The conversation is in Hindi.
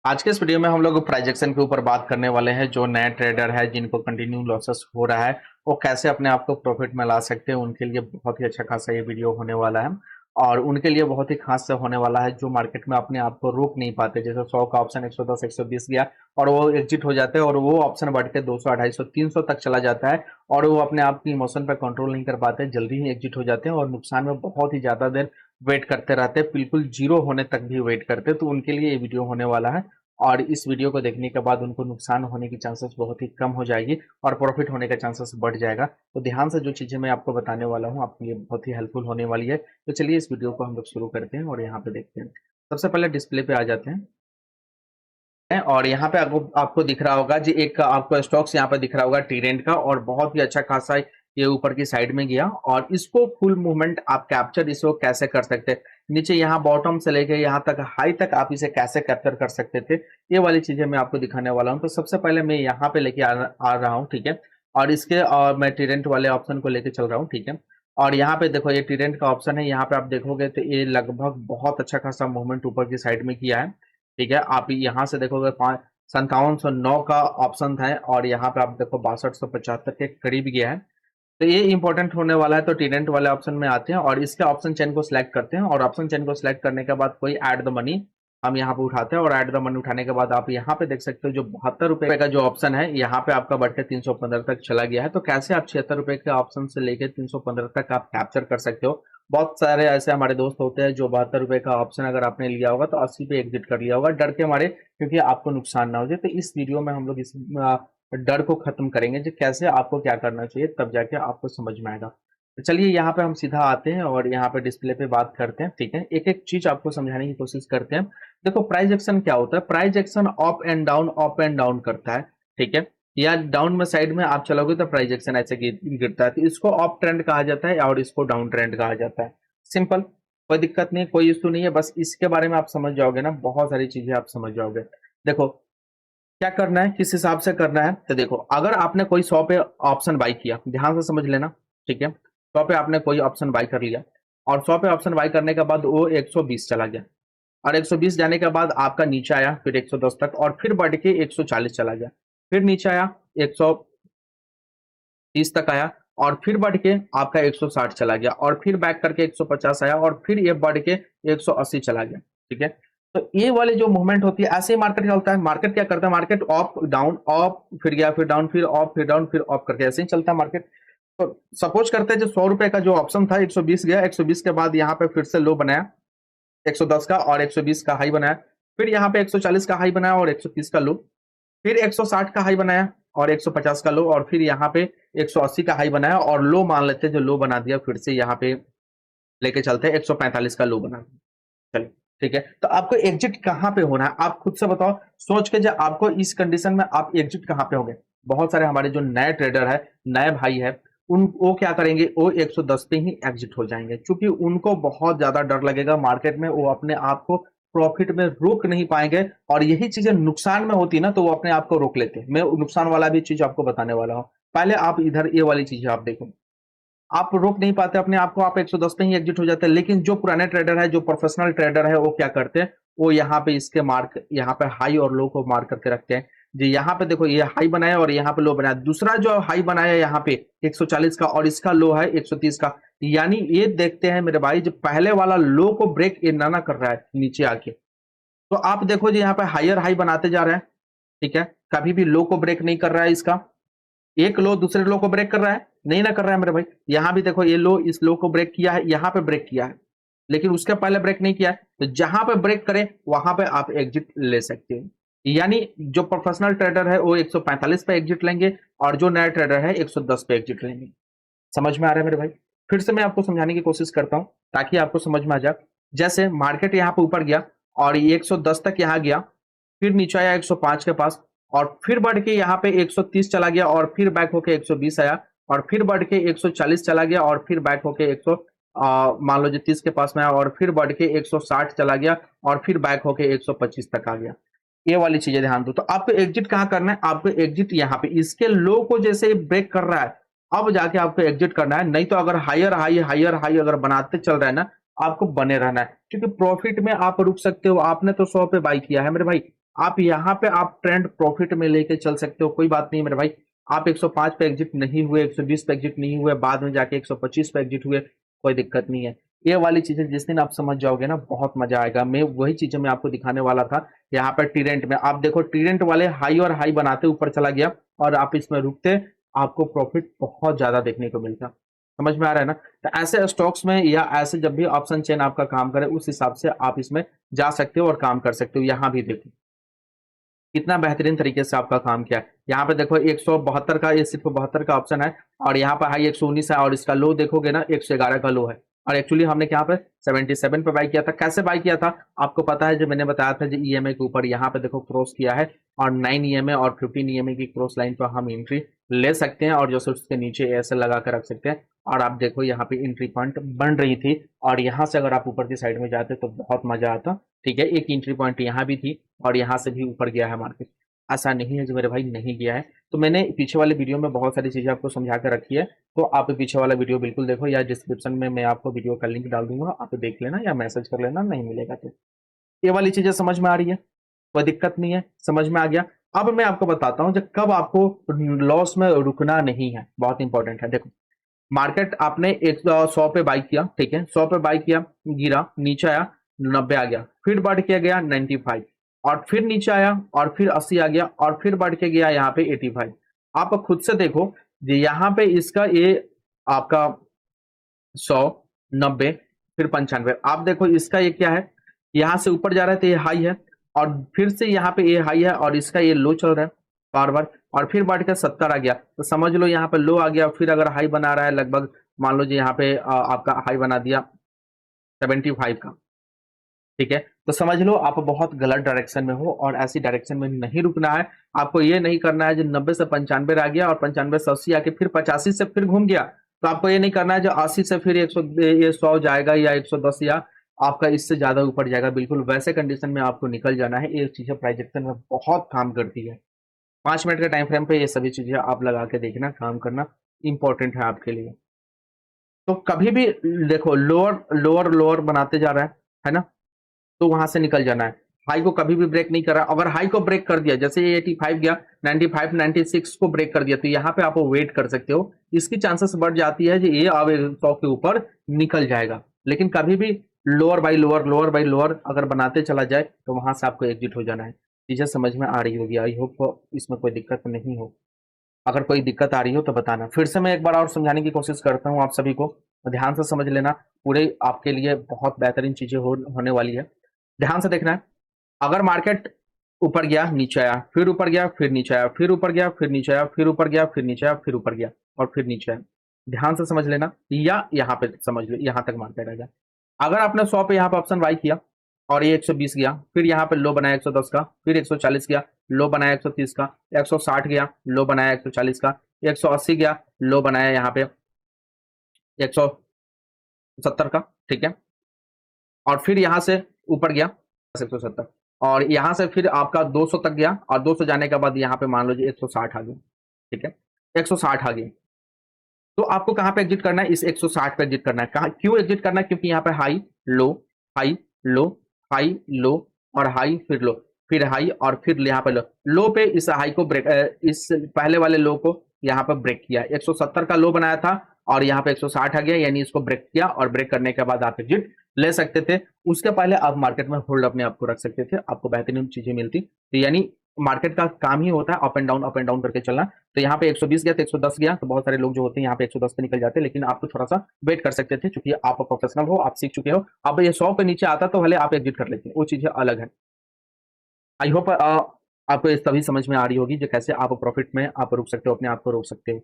आज के इस वीडियो में हम लोग प्राइस एक्शन के ऊपर बात करने वाले हैं। जो नए ट्रेडर है जिनको कंटिन्यू लॉसेस हो रहा है वो कैसे अपने आप को प्रॉफिट में ला सकते हैं, उनके लिए बहुत ही अच्छा खासा ये वीडियो होने वाला है। और उनके लिए बहुत ही खास से होने वाला है जो मार्केट में अपने आप को रोक नहीं पाते। जैसे 100 का ऑप्शन 110 120 गया और वो एग्जिट हो जाते हैं और वो ऑप्शन बढ़ के 200 250 300 तक चला जाता है और वो अपने आप की इमोशन पर कंट्रोल नहीं कर पाते, जल्दी ही एग्जिट हो जाते हैं और नुकसान में बहुत ही ज्यादा देर वेट करते रहते हैं, बिल्कुल जीरो होने तक भी वेट करते हैं। तो उनके लिए ये वीडियो होने वाला है और इस वीडियो को देखने के बाद उनको नुकसान होने की चांसेस बहुत ही कम हो जाएगी और प्रॉफिट होने का चांसेस बढ़ जाएगा। तो ध्यान से जो चीजें मैं आपको बताने वाला हूँ आपके लिए बहुत ही हेल्पफुल होने वाली है। तो चलिए इस वीडियो को हम लोग शुरू करते हैं और यहाँ पे देखते हैं। सबसे पहले डिस्प्ले पे आ जाते हैं और यहाँ पे आपको आपको दिख रहा होगा जी, एक आपको स्टॉक्स यहाँ पे दिख रहा होगा टीरेंट का और बहुत ही अच्छा खासा ये ऊपर की साइड में गया और इसको फुल मूवमेंट आप कैप्चर इसको कैसे कर सकते हैं, नीचे यहाँ बॉटम से लेके यहाँ तक हाई तक आप इसे कैसे कैप्चर कर सकते थे, ये वाली चीजें मैं आपको दिखाने वाला हूँ। तो सबसे पहले मैं यहाँ पे लेके आ रहा हूँ, ठीक है। और इसके और मैं टीरेंट वाले ऑप्शन को लेके चल रहा हूँ, ठीक है। और यहाँ पे देखो ये टीरेंट का ऑप्शन है, यहाँ पे आप देखोगे तो ये लगभग बहुत अच्छा खासा मूवमेंट ऊपर की साइड में किया है, ठीक है। आप यहाँ से देखोगे 5709 का ऑप्शन था और यहाँ पे आप देखो 6275 के करीब गया है। तो ये इंपॉर्टेंट होने वाला है। तो टीनेंट वाले ऑप्शन में आते हैं और इसके ऑप्शन चेन को सिलेक्ट करते हैं और ऑप्शन चेन को सिलेक्ट करने के बाद कोई ऐड द मनी हम यहाँ पे उठाते हैं और ऐड द मनी उठाने के बाद आप यहाँ पे देख सकते हो जो 72 रुपए का जो ऑप्शन है यहाँ पे आपका बढ़ के 315 तक चला गया है। तो कैसे आप 76 रुपए के ऑप्शन से लेके 315 तक आप कैप्चर कर सकते हो। बहुत सारे ऐसे हमारे दोस्त होते हैं जो 72 रुपए का ऑप्शन अगर आपने लिया होगा तो 80 पे एग्जिट कर लिया होगा डर के मारे, क्योंकि आपको नुकसान ना हो जाए। तो इस वीडियो में हम लोग इस डर को खत्म करेंगे जो कैसे आपको क्या करना चाहिए, तब जाके आपको समझ में आएगा। तो चलिए यहाँ पे हम सीधा आते हैं और यहाँ पे डिस्प्ले पे बात करते हैं, ठीक है। एक एक चीज आपको समझाने की कोशिश करते हैं। देखो प्राइस एक्शन क्या होता है, price action up and down करता है, ठीक है। या डाउन में साइड में आप चलोगे तो प्राइस एक्शन ऐसे गिरता है, तो इसको अप ट्रेंड कहा जाता है और इसको डाउन ट्रेंड कहा जाता है। सिंपल, कोई दिक्कत नहीं, कोई इशू नहीं है, बस इसके बारे में आप समझ जाओगे ना बहुत सारी चीजें आप समझ जाओगे। देखो क्या करना है, किस हिसाब से करना है। तो देखो अगर आपने कोई 100 पे ऑप्शन बाई किया, ध्यान से समझ लेना, ठीक है। 100 पे आपने कोई ऑप्शन बाई कर लिया और 100 पे ऑप्शन बाई करने के बाद वो 120 चला गया और 120 जाने के बाद आपका नीचे आया फिर 110 तक और फिर बढ़ के 140 चला गया, फिर नीचे आया 130 तक आया और फिर बढ़ के आपका 160 चला गया और फिर बैक करके 150 आया और फिर ये बढ़ के 180 चला गया, ठीक है। तो ये वाली जो मूवमेंट होती है ऐसे ही मार्केट चलता है। मार्केट क्या करता है, मार्केट अप डाउन अप फिर गया फिर डाउन फिर अप फिर डाउन फिर अप करके ऐसे ही चलता है मार्केट। तो सपोज करते हैं जो 100 रुपए का जो ऑप्शन था 120 गया, 120 के बाद यहाँ पे फिर से लो बनाया 110 का और 120 का हाई बनाया, फिर यहाँ पे 140 का हाई बनाया और 130 का लो, फिर 160 का हाई बनाया और 150 का लो और फिर यहाँ पे 180 का हाई बनाया और लो मान लेते हैं जो लो बना दिया फिर से यहाँ पे लेके चलते हैं 145 का लो बना दिया। चलिए ठीक है, तो आपको एग्जिट कहाँ पे होना है आप खुद से बताओ, सोच के जो आपको इस कंडीशन में आप एग्जिट कहाँ पे होंगे। बहुत सारे हमारे जो नए ट्रेडर है, नए भाई है, उन वो क्या करेंगे, वो 110 पे ही एग्जिट हो जाएंगे क्योंकि उनको बहुत ज्यादा डर लगेगा मार्केट में, वो अपने आप को प्रॉफिट में रोक नहीं पाएंगे और यही चीजें नुकसान में होती ना तो वो अपने आप को रोक लेते हैं। मैं नुकसान वाला भी चीज आपको बताने वाला हूँ, पहले आप इधर ये वाली चीजें आप देखो। आप रोक नहीं पाते अपने आप को, आप 110 पे ही एग्जिट हो जाते हैं। लेकिन जो पुराने ट्रेडर है, जो प्रोफेशनल ट्रेडर है, वो क्या करते हैं, वो यहाँ पे इसके मार्क यहाँ पे हाई और लो को मार्क करके रखते हैं। जी यहाँ पे देखो ये हाई बनाया और यहाँ पे लो बनाया, दूसरा जो हाई बनाया यहाँ पे 140 का और इसका लो है 130 का, यानी ये देखते हैं मेरे भाई जो पहले वाला लो को ब्रेक ये ना कर रहा है नीचे आके। तो आप देखो जी यहाँ पे हायर हाई बनाते जा रहे हैं, ठीक है, कभी भी लो को ब्रेक नहीं कर रहा है इसका। एक लो दूसरे लो को ब्रेक कर रहा है, नहीं ना कर रहा है मेरे भाई। यहां भी देखो ये लो इस लो को ब्रेक किया है, यहां पे ब्रेक किया है लेकिन उसके पहले ब्रेक नहीं किया है। तो जहां पे ब्रेक करे वहां पे आप एग्जिट ले सकते हैं। यानी जो प्रोफेशनल ट्रेडर है वो 145 पे एग्जिट लेंगे और जो नया ट्रेडर है 110 पे एग्जिट लेंगे। समझ में आ रहा है मेरे भाई, फिर से मैं आपको समझाने की कोशिश करता हूं ताकि आपको समझ में आ जाए। जैसे मार्केट यहाँ पे ऊपर गया और ये 110 तक यहाँ गया, फिर नीचे आया 105 के पास और फिर बढ़ के यहाँ पे 130 चला गया और फिर बैक होके 120 आया और फिर बढ़ के 140 चला गया और फिर बैक होके 100 मान लो जो 30 के पास में आया और फिर बढ़ के 160 चला गया और फिर बैक होके 125 तक आ गया। ये वाली चीजें ध्यान दो। तो आपको एग्जिट कहाँ करना है, आपको एग्जिट यहाँ पे इसके लो को जैसे ब्रेक कर रहा है अब जाके आपको एग्जिट करना है। नहीं तो अगर हायर हाई अगर बनाते चल रहा है ना, आपको बने रहना है क्योंकि प्रॉफिट में आप रुक सकते हो। आपने तो 100 पे बाई किया है मेरे भाई, आप यहाँ पे आप ट्रेंड प्रॉफिट में लेके चल सकते हो, कोई बात नहीं मेरे भाई। आप 105 पे एग्जिट नहीं हुए, 120 पे एग्जिट नहीं हुए, बाद में जाके 125 पे एग्जिट हुए, कोई दिक्कत नहीं है। ये वाली चीजें जिस दिन आप समझ जाओगे ना, बहुत मजा आएगा। मैं वही चीजें मैं आपको दिखाने वाला था। यहाँ पर टीरेंट में आप देखो, टीरेंट वाले हाई और हाई बनाते ऊपर चला गया और आप इसमें रुकते, आपको प्रॉफिट बहुत ज्यादा देखने को मिलता। समझ में आ रहा है ना? तो ऐसे स्टॉक्स में या ऐसे जब भी ऑप्शन चेन आपका काम करे, उस हिसाब से आप इसमें जा सकते हो और काम कर सकते हो। यहाँ भी देखो कितना बेहतरीन तरीके से आपका काम किया है। यहाँ पे देखो 172 का, ये सिर्फ 72 का ऑप्शन है और यहाँ पर हाई 119 है और इसका लो देखोगे ना 111 का लो है। और एक्चुअली हमने यहाँ पे 77 पे बाई किया था। कैसे बाई किया था आपको पता है, जो मैंने बताया था, जो ईएमए के ऊपर यहाँ पे देखो क्रॉस किया है और 9 ईएमए और 15 ईएमए की क्रॉस लाइन पर हम एंट्री ले सकते हैं और जो उसके नीचे ऐसे लगा कर रख सकते हैं। और आप देखो यहाँ पे एंट्री पॉइंट बन रही थी और यहाँ से अगर आप ऊपर की साइड में जाते तो बहुत मजा आता। ठीक है, एक एंट्री पॉइंट यहाँ भी थी और यहाँ से भी ऊपर गया है मार्केट। ऐसा नहीं है जो मेरे भाई नहीं गया है। तो मैंने पीछे वाले वीडियो में बहुत सारी चीजें आपको समझा कर रखी है, तो आप पीछे वाला वीडियो बिल्कुल देखो या डिस्क्रिप्शन में मैं आपको वीडियो का लिंक डाल दूंगा, आप देख लेना या मैसेज कर लेना, नहीं मिलेगा तो। ये वाली चीजें समझ में आ रही है, कोई दिक्कत नहीं है, समझ में आ गया। अब मैं आपको बताता हूँ जब कब आपको लॉस में रुकना नहीं है, बहुत इंपॉर्टेंट है। देखो मार्केट आपने 100 पे बाई किया, ठीक है, 100 पे बाई किया, गिरा, नीचे आया, 90 आ गया, फिर बढ़ के गया 95 और फिर नीचे आया और फिर 80 आ गया और फिर बढ़ के गया यहाँ पे 85। आप खुद से देखो यहाँ पे इसका ये आपका 100, 90, फिर 95। आप देखो इसका ये क्या है, यहाँ से ऊपर जा रहा है तो ये हाई है और फिर से यहाँ पे ये हाई है और इसका ये लो चल रहा है बार बार और फिर बढ़ के 70 आ गया। तो समझ लो यहाँ पे लो आ गया, फिर अगर हाई बना रहा है लगभग, मान लो जी यहाँ पे आपका हाई बना दिया 75 का, ठीक है, तो समझ लो आप बहुत गलत डायरेक्शन में हो और ऐसी डायरेक्शन में नहीं रुकना है। आपको ये नहीं करना है जो 90 से 95 आ गया और 95 से 80 आके फिर 85 से फिर घूम गया, तो आपको ये नहीं करना है जो 80 से फिर 100 जाएगा या 110 या आपका इससे ज्यादा ऊपर जाएगा। बिल्कुल वैसे कंडीशन में आपको निकल जाना है। ये चीजें प्राइजेक्शन में बहुत काम करती है। 5 मिनट के टाइम फ्रेम पे ये सभी चीजें आप लगा के देखना, काम करना इंपॉर्टेंट है आपके लिए। तो कभी भी देखो लोअर लोअर लोअर बनाते जा रहा है ना, तो वहां से निकल जाना है। हाई को कभी भी ब्रेक नहीं कर रहा। अगर हाई को ब्रेक कर दिया, जैसे ये 85 गया, 95 96 को ब्रेक कर दिया, तो यहाँ पे आप वेट कर सकते हो। इसकी चांसेस बढ़ जाती है कि ये अब 100 के ऊपर निकल जाएगा। लेकिन कभी भी lower by lower, lower by lower अगर बनाते चला जाए तो वहां से आपको एग्जिट हो जाना है। चीजें समझ में आ रही होगी, आई होप इसमें कोई दिक्कत नहीं हो। अगर कोई दिक्कत आ रही हो तो बताना। फिर से मैं एक बार और समझाने की कोशिश करता हूँ आप सभी को, ध्यान से समझ लेना। पूरे आपके लिए बहुत बेहतरीन चीजें होने वाली है, ध्यान से देखना है। अगर मार्केट ऊपर गया, नीचे आया, फिर ऊपर गया, फिर नीचे आया, फिर ऊपर गया, फिर नीचे आया, फिर ऊपर गया, फिर नीचे आया, फिर ऊपर गया और फिर नीचे आया, ध्यान से समझ लेना। या यहाँ पे समझ लो, यहाँ तक मार्केट आ गया। अगर आपने 100 पे यहाँ पे ऑप्शन बाई किया और ये 120 गया, फिर यहाँ पे लो बनाया 110 का, फिर 140 गया, लो बनाया 130 का, 160 गया, लो बनाया 140 का, 180 गया, लो बनाया यहाँ पे 170 का, ठीक है, और फिर यहाँ से ऊपर गया 170 और यहाँ से फिर आपका 200 तक गया और 200 जाने के बाद यहाँ पे मान लो जी 160 आ गया, ठीक है, 160 आ गया। तो आपको कहाँ पे एग्जिट करना है, इस 160 पे एग्जिट करना है। कहाँ क्यों एग्जिट करना है, क्योंकि यहाँ पे high low, high low, high low और हाई फिर लो, फिर हाई और फिर यहाँ पे लो, लो पे इस हाई को ब्रेक, इस पहले वाले लो को यहाँ पे ब्रेक किया। 170 का लो बनाया था और यहाँ पे 160 आ गया, यानी इसको ब्रेक किया और ब्रेक करने के बाद आप एग्जिट ले सकते थे। उसके पहले आप मार्केट में होल्ड अपने आप को रख सकते थे, आपको बेहतरीन चीजें मिलती। तो यानी मार्केट का काम ही होता है अप एंड डाउन करके चलना। तो यहाँ पे 120 गया तो 110 गया, तो बहुत सारे लोग जो होते हैं यहाँ पे 110 पे निकल जाते हैं, लेकिन आपको थोड़ा सा वेट कर सकते थे क्योंकि आप प्रोफेशनल हो, आप सीख चुके हो। अब ये 100 पे नीचे आता तो भले आप एग्जिट कर लेते, वो चीजें अलग है। आई होप आपको ये सभी समझ में आ रही होगी जो कैसे आप प्रॉफिट में आप रुक सकते हो, अपने आप को रोक सकते हो।